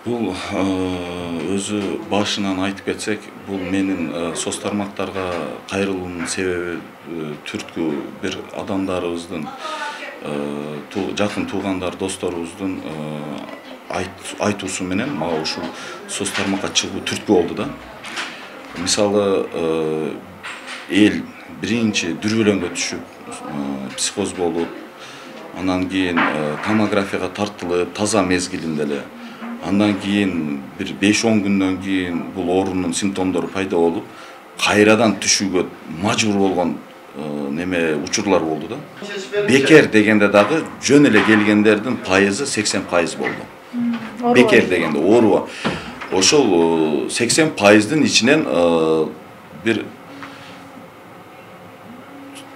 Бул өзү башынан айтып кетсек, бул менин соц тармактарга кайрылуумдун себеби түрткү бир адамдарыбыздын, жакын туугандар, досторубуздун айтуусу менен мага ушул соц тармакка чыгуу түрткү болду да. Мисалы, эл биринчи дүрбөлөңгө түшүп, психоз болуп, андан кийин томографияга тартылып, таза мезгилинде эле, андан кийин бир 5-10 күндөн кийин бул оорунун симптомдору пайда болуп, кайрадан түшүүгө мажбур болгон неме учурлар болду да. Бекер дегенде дагы жөн эле келгендердин пайызы 80% болду. Бекер дегенде ооруба. Ошол 80%дын ичинен бир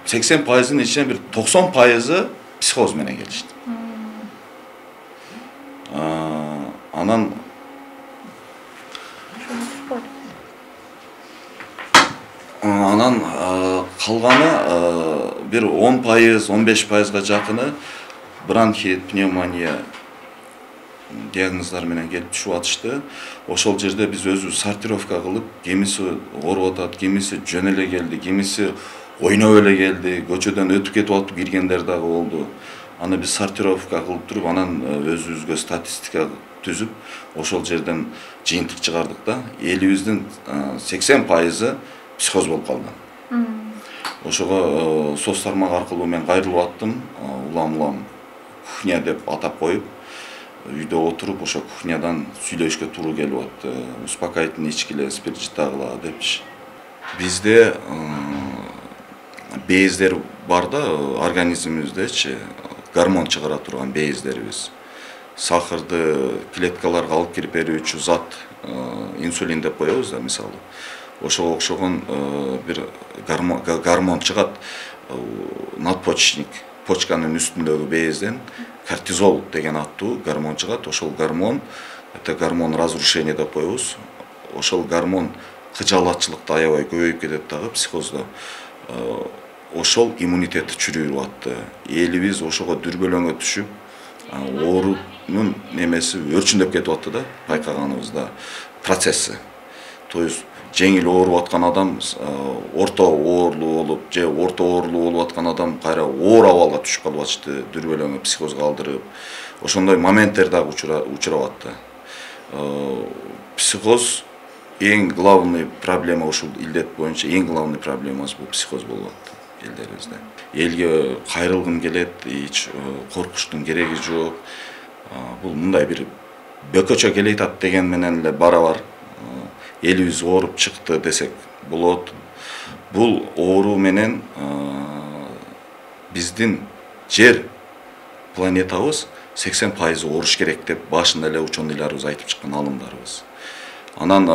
80%дын ичинен бир 90%ы психоз менен келишти. Анан калганы бир 10%, 15%га жакыны бронхит, пневмония диагноздары менен келип түшүп атышты. Ошол жерде биз өзүбүз сортировка кылып, кимиси ооруп атат, кимиси жөн эле келди, кимиси ойноп эле келди, көчөдөн өтүп кетип атып киргендер дагы болду. Аны биз сортировка кылып туруп, анан өзүбүзгө статистика түзүп, ошол жерден жыйынтык чыгардык да. Элибиздин 80%ы психоз болуп калды. Ошого соц тармак аркылуу мен кайрылып аттым, улам кухня деп атап коюп, үйдө отуруп, ошо кухнядан сүйлөшкө туура келип атты. Успокоительный ичкиле, спирт жытагыла депчи. Бизде бездер бар да, организмибиздечи, гормон чыгара турган бездерибиз. Сахарды клеткаларга алып кирип берүүчү зат инсулин деп коебуз да, мисалы. Ошого окшогон бир гормон чыгат, надпочечник, почканын үстүндөгү безден кортизол деген аттуу гормон чыгат. Ошол гормон, это гормон разрушения деп коебуз. Ошол гормон кыжалатчылыкты аябай көбөйүп кетет дагы психоздо. Ошол иммунитетти чүрүүрүп атты. Элибиз ошого дүрбөлөңгө түшүп, оорунун немеси өрчүндөп кетип атты да, байкаганыбызда процесси. То есть жеңил ооруп аткан адам орто оорлуу болуп, же орто оорлуу болуп аткан адам кайра оор абалга түшүп калып атышты, дүрбөлөңгө психозго алдырып. Ошондой моменттер дагы учурап атты. Психоз эң главный проблема, ушул илдет боюнча эң главный проблемасы бул психоз болуп атты элдерибизде. Элге кайрылгым келет, эч коркуштун кереги жок. Бул мындай бир бөкөчө келе атат деген менен эле барабар. Элибиз ооруп чыкты десек болот. Бул оору менен биздин жер планетабыз 80% ооруш керек деп башында эле ученыйларыбыз айтып чыккан, алымдарыбыз. Анан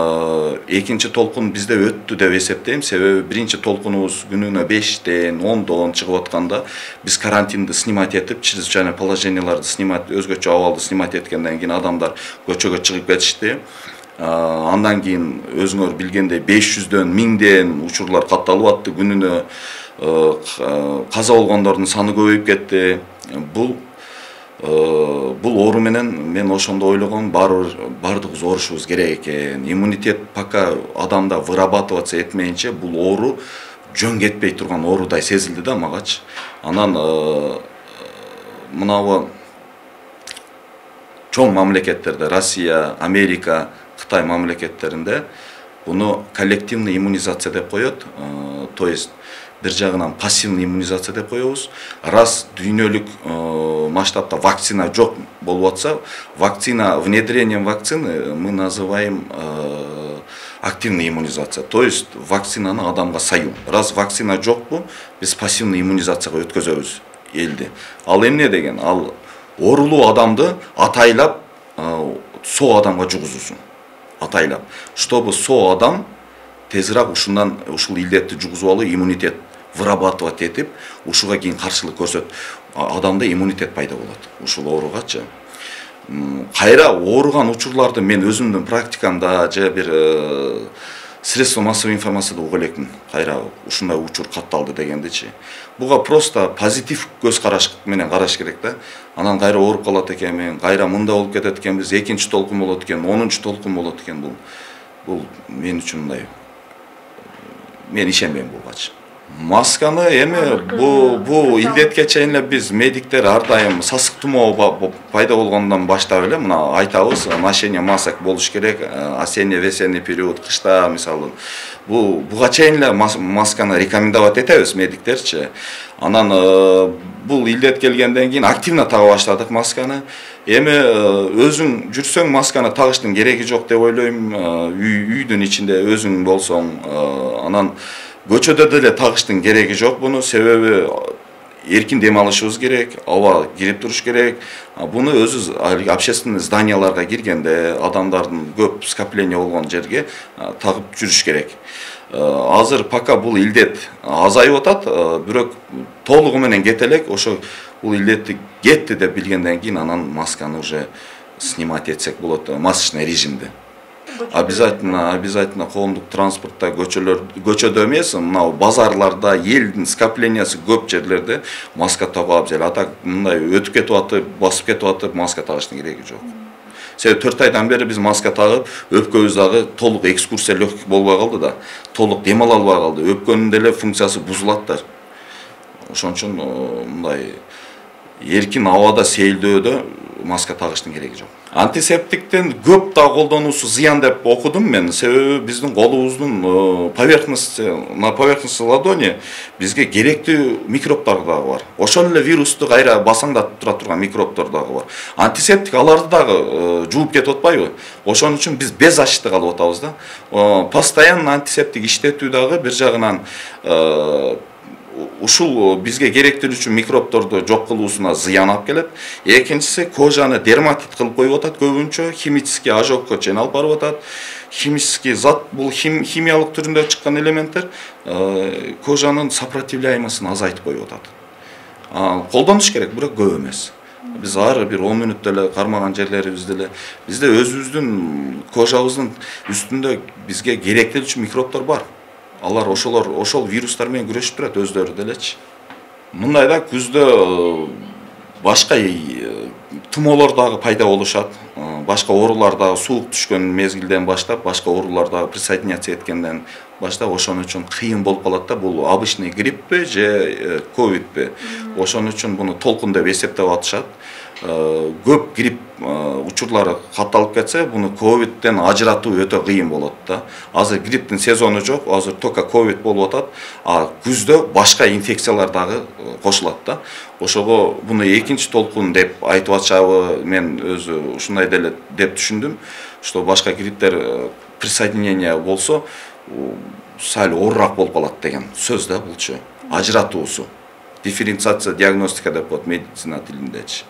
экинчи толкун бизде өттү деп эсептейм, себеби биринчи толкунубуз күнүнө 5-тен, 10-дон чыгып атканда биз карантинди снимать этип, чрезвычайное положенияларды снимать, өзгөчө абалды снимать эткенден кийин адамдар көчөгө чыгып кетишти. Андан кийин өзүңөр билгендей 500-дөн, 1000-ден учурлар катталып атты, күнүнө каза болгондордун саны көбөйүп кетти. Бул оору менен мен ошондо ойлогом, бардыгыбыз оорушубуз керек экен. Иммунитет пока адамда вырабатываться этмейинче бул оору жөн кетпей турган оорудай сезилди да магачы. Анан мынабу чоң мамлекеттерде, Россия, Америка, Кытай мамлекеттеринде буну коллективный иммунизация деп коет. То есть бир жагынан пассивный иммунизация деп коебуз. Раз дүйнөлүк масштабта вакцина жок болуп атса, внедрением вакцины мы называем активная иммунизация. То есть вакцинаны адамга саю. Раз вакцина жокпу, биз пассивный иммунизацияга өткөзөбүз элди. Ал эмне деген? Ал оорулуу адамды атайлап со адамга жугузусун. Атайлап. Чтобы со адам тезирээк ушул илдетти жугузуп алып, иммунитет вырабатывать этип, ушуга кийин каршылык көрсөт, адамда иммунитет пайда болот. Ушул ооругачы. Кайра ооруган учурларды мен өзүмдүн практикамда же бир средства массовой информацияда уга элекмин кайра ушундай учур катталды дегендичи. Буга просто позитив көз караш менен караш керек да. Анан кайра ооруп калат экенмин, кайра мындай болуп кетет экенбиз, экинчи толкун болот экен, 10-чу толкун болот экен. Бул мен үчүн мындай, мен ишенбейм бугачы. Масканы эми бу илдетке чейин эле биз медиктер ар дайым сасык тумоо пайда болгондон баштап эле мына айтабыз, ношение масок болуш керек, осенне-весенний период, кышта мисалы. Буга чейин эле масканы рекомендовать этебиз медиктерчи. Анан бул илдет келгенден кийин активно тага баштадык масканы. Эми өзүң жүрсөң масканы тагыштын кереги жок деп ойлойм. Үйдүн ичинде өзүң болсоң, анан көчөдө деле тагыштын кереги жок буну, себеби эркин дем алышыбыз керек, аба кирип туруш керек. Буну өзү общественный зданияларга киргенде, адамдардын көп скопление болгон жерге тагып жүрүш керек. Азыр пока бул илдет азайып атат, бирок толугу менен кете элек, ошо бул илдетти кетти деп билгенден кийин анан масканы уже снимать этсек болот, масочный режимде. Обязательно коомдук транспортта, көчөдө эмес, мына базарларда, элдин скоплениясы көп жерлерде маска тагып алып жел. Ата мындай өтүп кетип атып, басып кетип атып, маска тагыштын кереги жок. Себеби 4 айдан бери биз маска тагып, өпкөбүз дагы толук экскурсия легкий болбой калды да, толук дем ала албай калды. Өпкөнүн деле функциясы бузулат да. Ошон үчүн мындай эркин абада сейилдөөдө маска тагыштын кереги жок. Антисептиктин көп да колдонуусу зыян деп окудум мен. Себеби биздин колубуздун на поверхности ладони бизге керектүү микробтар дагы бар. Ошол эле вирусту кайра басаңдатып тура турган микробтор дагы бар. Антисептик аларды дагы жууп кетип атпайбы? Ошон үчүн биз без защиты калып атабыз да. Постоянно антисептик иштетүү дагы бир жагынан ушул бизге керектүү үчүн микробторду жок кылуусуна зыян алып келет. Экинчиси кожаны дерматит кылып коюп атат көбүнчө, химический ожогко чейин алып барып атат. Химический зат, бул химиялык түрүндө чыккан элементтер кожанын сопротивляемосун азайтып коюп атат. Колдонуш керек, бирок көп эмес. Биз ар бир 10 мүнөттө эле кармаган жерлерибизде эле бизде өзүбүздүн кожабыздын үстүндө бизге керектүү үчүн микробтор бар. Алар ошол вирустар менен күрөшүп турат өздөрү делечи. Мындайда күздө башка тумоолор дагы пайда болушат. Башка оорулар дагы суук түшкөн мезгилден баштап, башка оорулар дагы присоединяться эткенден баштап, ошон үчүн кыйын болуп калат да, бул обычный грипппи же ковидпи. Ошон үчүн буну толкун деп эсептеп атышат. Көп грипп учурлары катталып кетсе, буну ковидтен ажыратуу өтө кыйын болот да. Азыр грипптин сезону жок, азыр только ковид болуп атат, а күздө башка инфекциялар дагы кошулат да. Ошого буну экинчи толкун деп айтып атышабы, мен өзү ушундай деле деп түшүндүм, что башка грипптер присоединение болсо, сал оорураак болуп калат деген сөз да булчу. Ажыратуусу. Дифференциация диагностика деп коет медицина тилиндечи.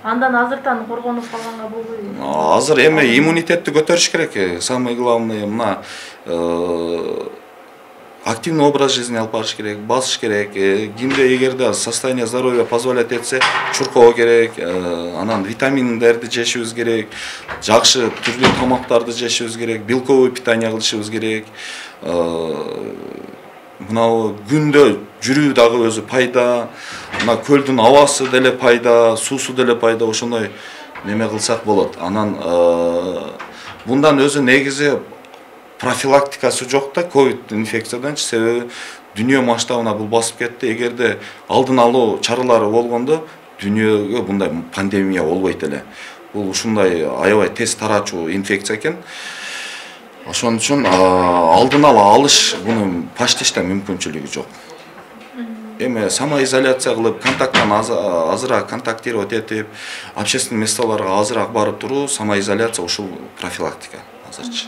Андан азыртан коргонуп калганга болбойбу? Азыр эми иммунитетти көтөрүш керек. Самый главный мына активный образ жизни алып барыш керек, басыш керек. Кимде эгерде состояние здоровья позволять этсе, чуркоо керек, анан витаминдерди жешибиз керек, жакшы түрлүү тамактарды жешибиз керек, белковый питание кылышыбыз керек. Мына күндө жүрүү дагы өзү пайда, мына көлдүн абасы деле пайда, суусу деле пайда, ошондой неме кылсак болот. Анан мындан өзү негизи профилактикасы жок да ковид инфекцияданчы, себеби дүйнө масштабына бул басып кетти. Эгерде алдын алуу чаралары болгондо дүйнөгө мындай пандемия болбойт эле. Бул ушундай аябай тез тарачуу инфекция экен. Ошон үчүн алдын ала алыш буну паштештен мүмкүнчүлүгү жок. Эми самоизоляция кылып, контакттан азыраак контактировать этип, общественный месталарга азыраак барып туруу, самоизоляция ушул профилактика азырчы.